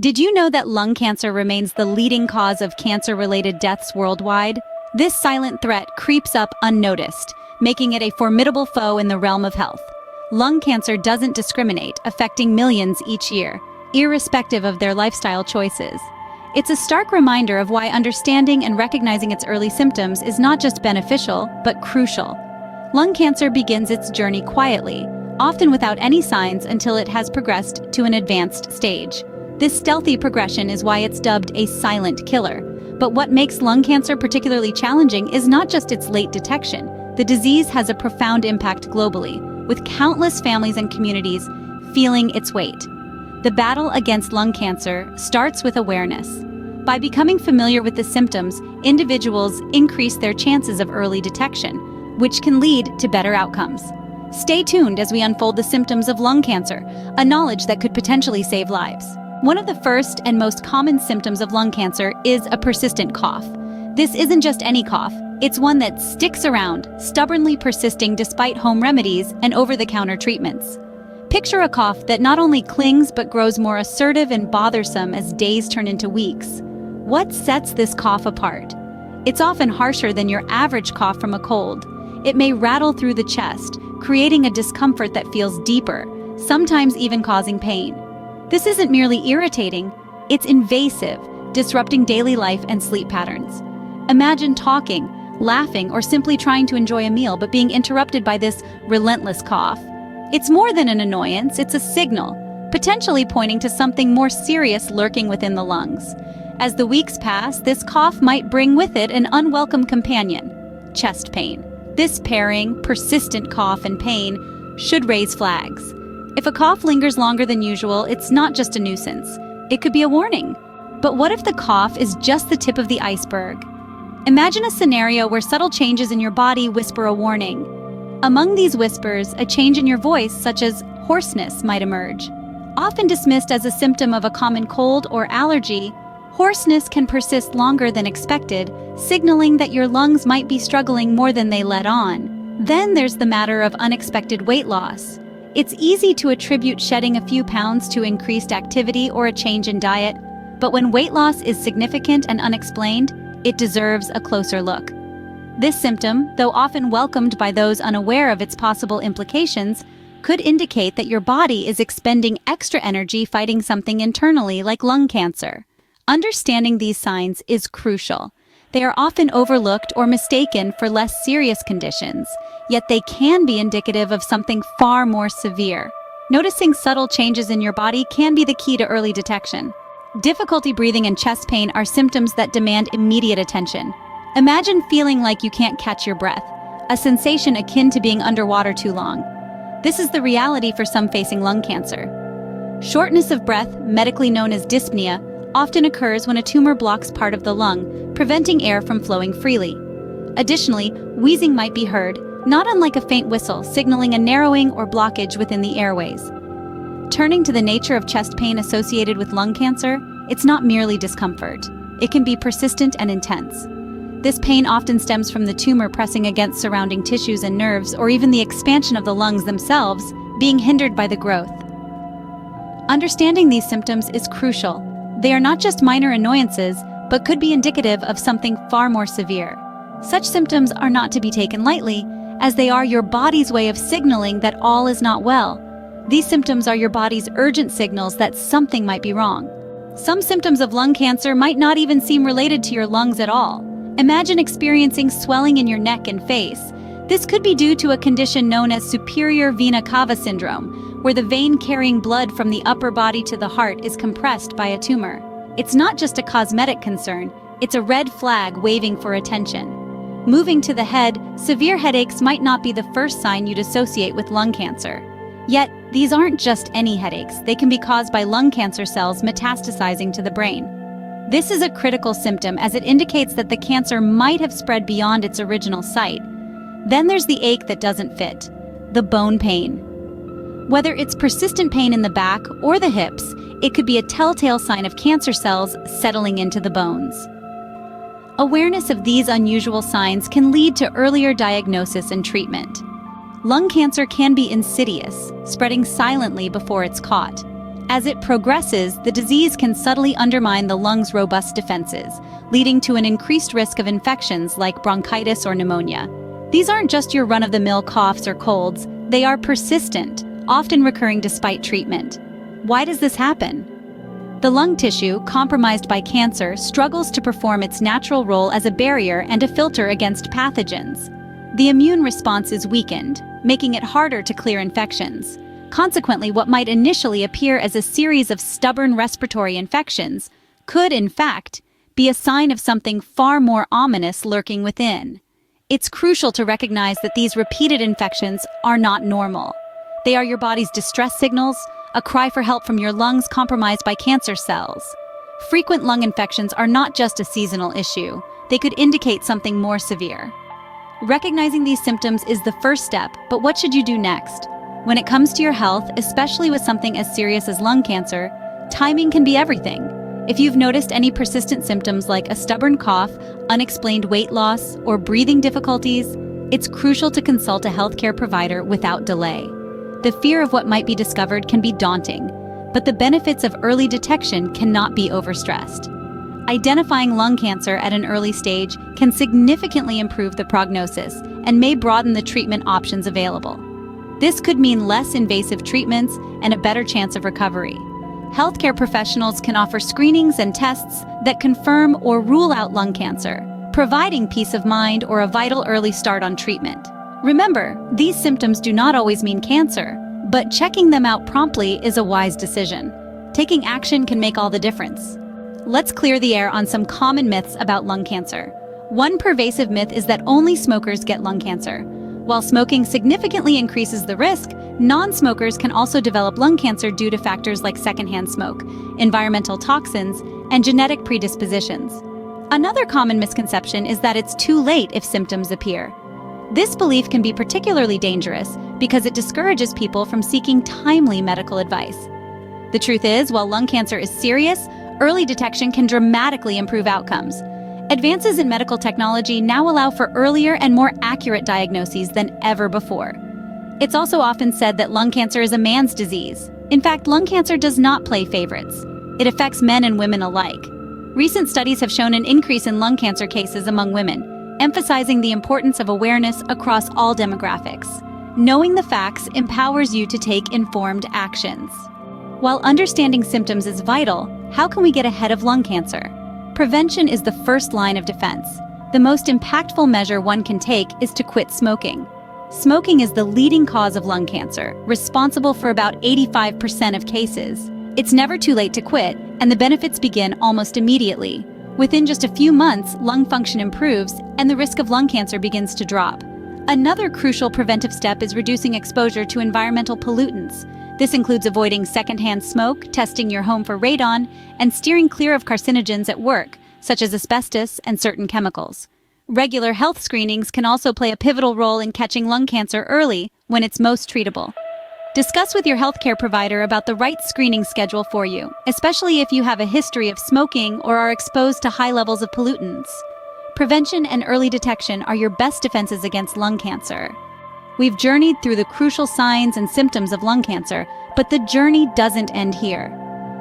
Did you know that lung cancer remains the leading cause of cancer-related deaths worldwide? This silent threat creeps up unnoticed, making it a formidable foe in the realm of health. Lung cancer doesn't discriminate, affecting millions each year, irrespective of their lifestyle choices. It's a stark reminder of why understanding and recognizing its early symptoms is not just beneficial, but crucial. Lung cancer begins its journey quietly, often without any signs until it has progressed to an advanced stage. This stealthy progression is why it's dubbed a silent killer. But what makes lung cancer particularly challenging is not just its late detection. The disease has a profound impact globally, with countless families and communities feeling its weight. The battle against lung cancer starts with awareness. By becoming familiar with the symptoms, individuals increase their chances of early detection, which can lead to better outcomes. Stay tuned as we unfold the symptoms of lung cancer, a knowledge that could potentially save lives. One of the first and most common symptoms of lung cancer is a persistent cough. This isn't just any cough, it's one that sticks around, stubbornly persisting despite home remedies and over-the-counter treatments. Picture a cough that not only clings but grows more assertive and bothersome as days turn into weeks. What sets this cough apart? It's often harsher than your average cough from a cold. It may rattle through the chest, creating a discomfort that feels deeper, sometimes even causing pain. This isn't merely irritating, it's invasive, disrupting daily life and sleep patterns. Imagine talking, laughing, or simply trying to enjoy a meal but being interrupted by this relentless cough. It's more than an annoyance, it's a signal, potentially pointing to something more serious lurking within the lungs. As the weeks pass, this cough might bring with it an unwelcome companion: chest pain. This pairing, persistent cough and pain, should raise flags. If a cough lingers longer than usual, it's not just a nuisance. It could be a warning. But what if the cough is just the tip of the iceberg? Imagine a scenario where subtle changes in your body whisper a warning. Among these whispers, a change in your voice, such as hoarseness, might emerge. Often dismissed as a symptom of a common cold or allergy, hoarseness can persist longer than expected, signaling that your lungs might be struggling more than they let on. Then there's the matter of unexpected weight loss. It's easy to attribute shedding a few pounds to increased activity or a change in diet, but when weight loss is significant and unexplained, it deserves a closer look. This symptom, though often welcomed by those unaware of its possible implications, could indicate that your body is expending extra energy fighting something internally like lung cancer. Understanding these signs is crucial. They are often overlooked or mistaken for less serious conditions, yet they can be indicative of something far more severe. Noticing subtle changes in your body can be the key to early detection. Difficulty breathing and chest pain are symptoms that demand immediate attention. Imagine feeling like you can't catch your breath, a sensation akin to being underwater too long. This is the reality for some facing lung cancer. Shortness of breath, medically known as dyspnea, often occurs when a tumor blocks part of the lung, preventing air from flowing freely. Additionally, wheezing might be heard, not unlike a faint whistle, signaling a narrowing or blockage within the airways. Turning to the nature of chest pain associated with lung cancer, it's not merely discomfort. It can be persistent and intense. This pain often stems from the tumor pressing against surrounding tissues and nerves, or even the expansion of the lungs themselves being hindered by the growth. Understanding these symptoms is crucial. They are not just minor annoyances, but could be indicative of something far more severe. Such symptoms are not to be taken lightly, as they are your body's way of signaling that all is not well. These symptoms are your body's urgent signals that something might be wrong. Some symptoms of lung cancer might not even seem related to your lungs at all. Imagine experiencing swelling in your neck and face. This could be due to a condition known as superior vena cava syndrome, where the vein carrying blood from the upper body to the heart is compressed by a tumor. It's not just a cosmetic concern, it's a red flag waving for attention. Moving to the head, severe headaches might not be the first sign you'd associate with lung cancer. Yet, these aren't just any headaches. They can be caused by lung cancer cells metastasizing to the brain. This is a critical symptom as it indicates that the cancer might have spread beyond its original site. Then there's the ache that doesn't fit, the bone pain. Whether it's persistent pain in the back or the hips, it could be a telltale sign of cancer cells settling into the bones. Awareness of these unusual signs can lead to earlier diagnosis and treatment. Lung cancer can be insidious, spreading silently before it's caught. As it progresses, the disease can subtly undermine the lungs' robust defenses, leading to an increased risk of infections like bronchitis or pneumonia. These aren't just your run-of-the-mill coughs or colds, they are persistent, often recurring despite treatment. Why does this happen? The lung tissue, compromised by cancer, struggles to perform its natural role as a barrier and a filter against pathogens. The immune response is weakened, making it harder to clear infections. Consequently, what might initially appear as a series of stubborn respiratory infections could, in fact, be a sign of something far more ominous lurking within. It's crucial to recognize that these repeated infections are not normal. They are your body's distress signals, a cry for help from your lungs compromised by cancer cells. Frequent lung infections are not just a seasonal issue. They could indicate something more severe. Recognizing these symptoms is the first step, but what should you do next? When it comes to your health, especially with something as serious as lung cancer, timing can be everything. If you've noticed any persistent symptoms like a stubborn cough, unexplained weight loss, or breathing difficulties, it's crucial to consult a healthcare provider without delay. The fear of what might be discovered can be daunting, but the benefits of early detection cannot be overstressed. Identifying lung cancer at an early stage can significantly improve the prognosis and may broaden the treatment options available. This could mean less invasive treatments and a better chance of recovery. Healthcare professionals can offer screenings and tests that confirm or rule out lung cancer, providing peace of mind or a vital early start on treatment. Remember, these symptoms do not always mean cancer, but checking them out promptly is a wise decision. Taking action can make all the difference. Let's clear the air on some common myths about lung cancer. One pervasive myth is that only smokers get lung cancer. While smoking significantly increases the risk, non-smokers can also develop lung cancer due to factors like secondhand smoke, environmental toxins, and genetic predispositions. Another common misconception is that it's too late if symptoms appear. This belief can be particularly dangerous because it discourages people from seeking timely medical advice. The truth is, while lung cancer is serious, early detection can dramatically improve outcomes. Advances in medical technology now allow for earlier and more accurate diagnoses than ever before. It's also often said that lung cancer is a man's disease. In fact, lung cancer does not play favorites. It affects men and women alike. Recent studies have shown an increase in lung cancer cases among women, emphasizing the importance of awareness across all demographics. Knowing the facts empowers you to take informed actions. While understanding symptoms is vital, how can we get ahead of lung cancer? Prevention is the first line of defense. The most impactful measure one can take is to quit smoking. Smoking is the leading cause of lung cancer, responsible for about 85% of cases. It's never too late to quit, and the benefits begin almost immediately. Within just a few months, lung function improves, and the risk of lung cancer begins to drop. Another crucial preventive step is reducing exposure to environmental pollutants. This includes avoiding secondhand smoke, testing your home for radon, and steering clear of carcinogens at work, such as asbestos and certain chemicals. Regular health screenings can also play a pivotal role in catching lung cancer early when it's most treatable. Discuss with your healthcare provider about the right screening schedule for you, especially if you have a history of smoking or are exposed to high levels of pollutants. Prevention and early detection are your best defenses against lung cancer. We've journeyed through the crucial signs and symptoms of lung cancer, but the journey doesn't end here.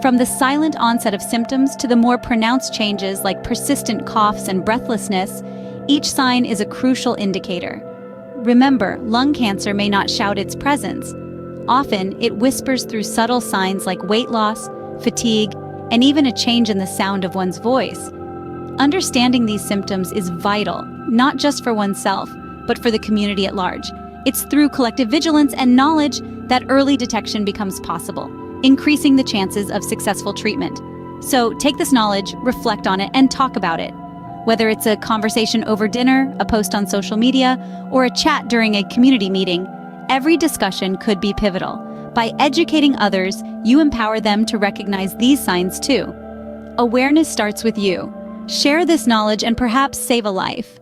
From the silent onset of symptoms to the more pronounced changes like persistent coughs and breathlessness, each sign is a crucial indicator. Remember, lung cancer may not shout its presence. Often, it whispers through subtle signs like weight loss, fatigue, and even a change in the sound of one's voice. Understanding these symptoms is vital, not just for oneself, but for the community at large. It's through collective vigilance and knowledge that early detection becomes possible, increasing the chances of successful treatment. So take this knowledge, reflect on it, and talk about it. Whether it's a conversation over dinner, a post on social media, or a chat during a community meeting, every discussion could be pivotal. By educating others, you empower them to recognize these signs too. Awareness starts with you. Share this knowledge and perhaps save a life.